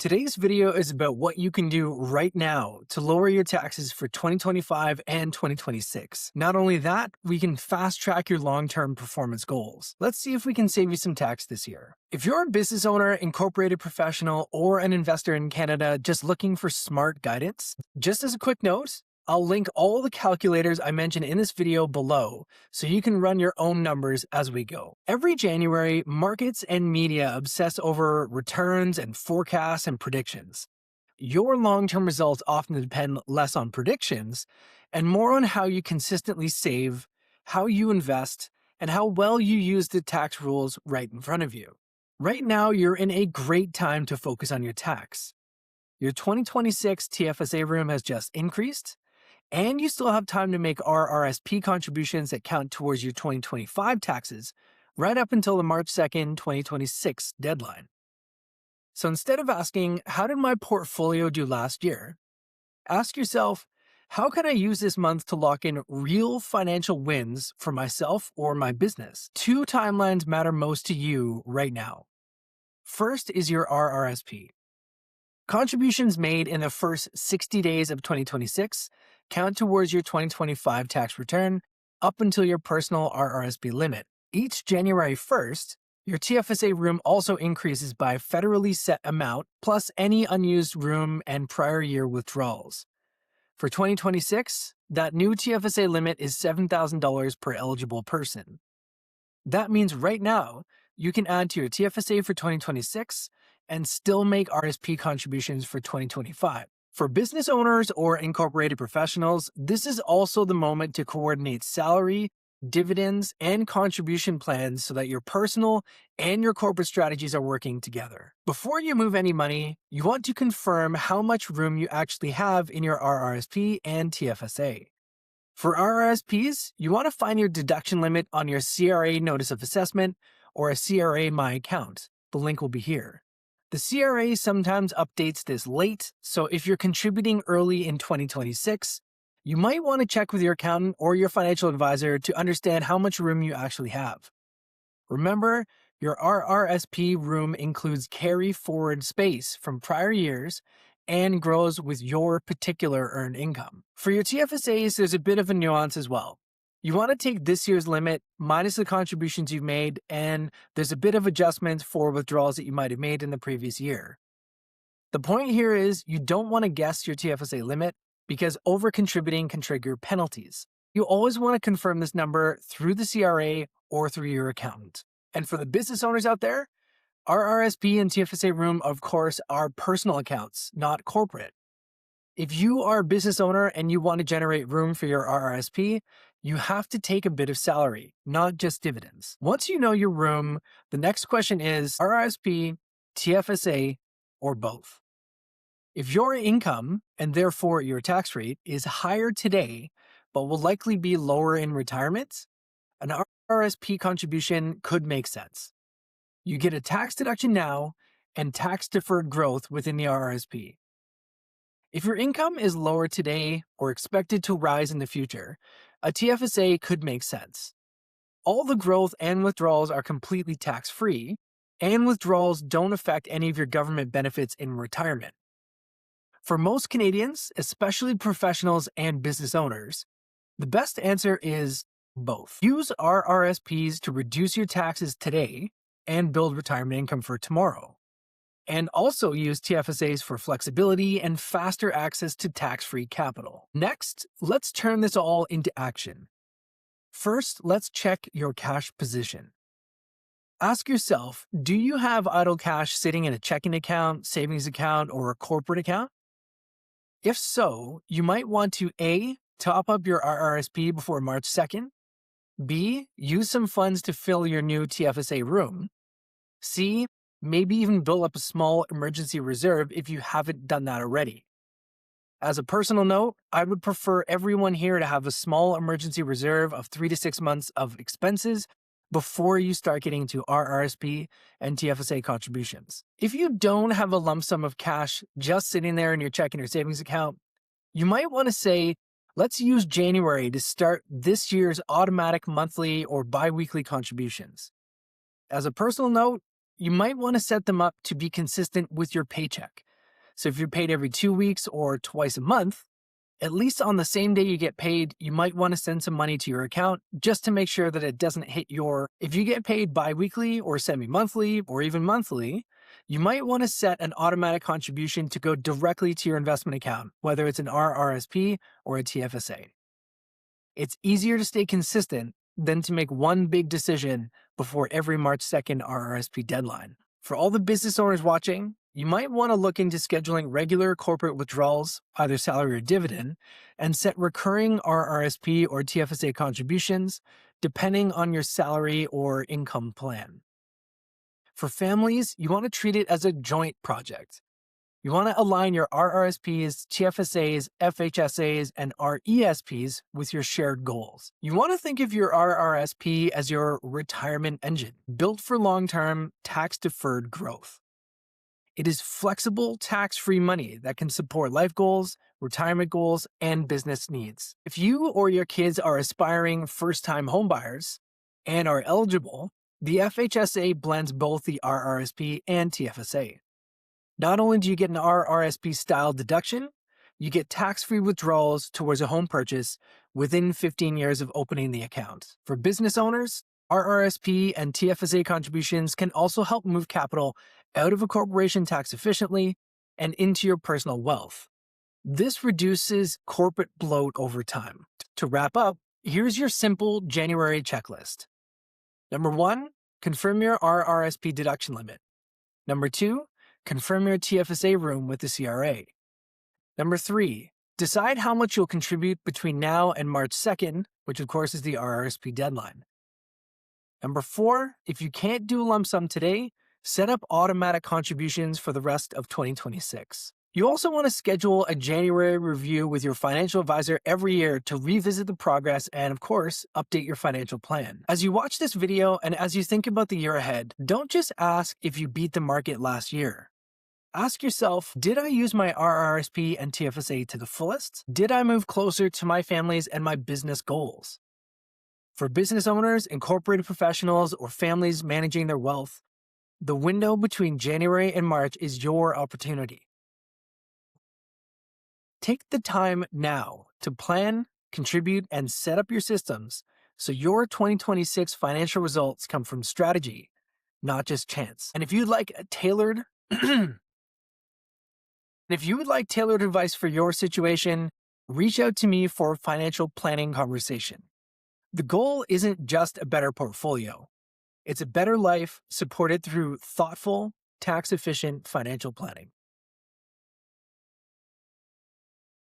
Today's video is about what you can do right now to lower your taxes for 2025 and 2026. Not only that, we can fast track your long-term performance goals. Let's see if we can save you some tax this year. If you're a business owner, incorporated professional, or an investor in Canada just looking for smart guidance, just as a quick note, I'll link all the calculators I mentioned in this video below so you can run your own numbers as we go. Every January, markets and media obsess over returns and forecasts and predictions. Your long-term results often depend less on predictions and more on how you consistently save, how you invest, and how well you use the tax rules right in front of you. Right now, you're in a great time to focus on your tax. Your 2026 TFSA room has just increased, and you still have time to make RRSP contributions that count towards your 2025 taxes right up until the March 2nd, 2026 deadline. So instead of asking, how did my portfolio do last year? Ask yourself, how can I use this month to lock in real financial wins for myself or my business? Two timelines matter most to you right now. First is your RRSP. Contributions made in the first 60 days of 2026 count towards your 2025 tax return up until your personal RRSP limit. Each January 1st, your TFSA room also increases by federally set amount plus any unused room and prior year withdrawals. For 2026, that new TFSA limit is $7,000 per eligible person. That means right now, you can add to your TFSA for 2026 and still make RSP contributions for 2025. For business owners or incorporated professionals, this is also the moment to coordinate salary, dividends, and contribution plans so that your personal and your corporate strategies are working together. Before you move any money, you want to confirm how much room you actually have in your RRSP and TFSA. For RRSPs, you want to find your deduction limit on your CRA Notice of Assessment or a CRA My Account. The link will be here. The CRA sometimes updates this late, so if you're contributing early in 2026, you might want to check with your accountant or your financial advisor to understand how much room you actually have. Remember, your RRSP room includes carry forward space from prior years and grows with your particular earned income. For your TFSAs, there's a bit of a nuance as well. You want to take this year's limit minus the contributions you've made, and there's a bit of adjustment for withdrawals that you might have made in the previous year. The point here is you don't want to guess your TFSA limit because over-contributing can trigger penalties. You always want to confirm this number through the CRA or through your accountant. And for the business owners out there, RRSP and TFSA room, of course, are personal accounts, not corporate. If you are a business owner and you want to generate room for your RRSP, you have to take a bit of salary, not just dividends. Once you know your room, the next question is RRSP, TFSA, or both. If your income, and therefore your tax rate, is higher today, but will likely be lower in retirement, an RRSP contribution could make sense. You get a tax deduction now and tax-deferred growth within the RRSP. If your income is lower today or expected to rise in the future, a TFSA could make sense. All the growth and withdrawals are completely tax-free, and withdrawals don't affect any of your government benefits in retirement. For most Canadians, especially professionals and business owners, the best answer is both. Use RRSPs to reduce your taxes today and build retirement income for tomorrow. And also use TFSAs for flexibility and faster access to tax-free capital. Next, let's turn this all into action. First, let's check your cash position. Ask yourself, do you have idle cash sitting in a checking account, savings account, or a corporate account? If so, you might want to A, top up your RRSP before March 2nd, B, use some funds to fill your new TFSA room, C, maybe even build up a small emergency reserve if you haven't done that already. As a personal note, I would prefer everyone here to have a small emergency reserve of 3 to 6 months of expenses before you start getting to RRSP and TFSA contributions. If you don't have a lump sum of cash just sitting there in your checking or savings account, you might want to say, let's use January to start this year's automatic monthly or bi-weekly contributions. As a personal note, you might want to set them up to be consistent with your paycheck. So if you're paid every 2 weeks or twice a month, at least on the same day you get paid, you might want to send some money to your account just to make sure that it doesn't hit if you get paid bi-weekly or semi-monthly or even monthly, you might want to set an automatic contribution to go directly to your investment account, whether it's an RRSP or a TFSA. It's easier to stay consistent than to make one big decision before every March 2nd RRSP deadline. For all the business owners watching, you might want to look into scheduling regular corporate withdrawals, either salary or dividend, and set recurring RRSP or TFSA contributions depending on your salary or income plan. For families, you want to treat it as a joint project. You want to align your RRSPs, TFSAs, FHSAs, and RESPs with your shared goals. You want to think of your RRSP as your retirement engine, built for long-term, tax-deferred growth. It is flexible, tax-free money that can support life goals, retirement goals, and business needs. If you or your kids are aspiring first-time homebuyers and are eligible, the FHSA blends both the RRSP and TFSA. Not only do you get an RRSP-style deduction, you get tax-free withdrawals towards a home purchase within 15 years of opening the account. For business owners, RRSP and TFSA contributions can also help move capital out of a corporation tax efficiently and into your personal wealth. This reduces corporate bloat over time. To wrap up, here's your simple January checklist. Number 1, confirm your RRSP deduction limit. Number 2, confirm your TFSA room with the CRA. Number 3, decide how much you'll contribute between now and March 2nd, which of course is the RRSP deadline. Number 4, if you can't do a lump sum today, set up automatic contributions for the rest of 2026. You also want to schedule a January review with your financial advisor every year to revisit the progress and, of course, update your financial plan. As you watch this video and as you think about the year ahead, don't just ask if you beat the market last year. Ask yourself, did I use my RRSP and TFSA to the fullest? Did I move closer to my family's and my business goals? For business owners, incorporated professionals, or families managing their wealth, the window between January and March is your opportunity. Take the time now to plan, contribute, and set up your systems so your 2026 financial results come from strategy, not just chance. And if you'd like tailored advice for your situation, reach out to me for a financial planning conversation. The goal isn't just a better portfolio. It's a better life supported through thoughtful, tax-efficient financial planning.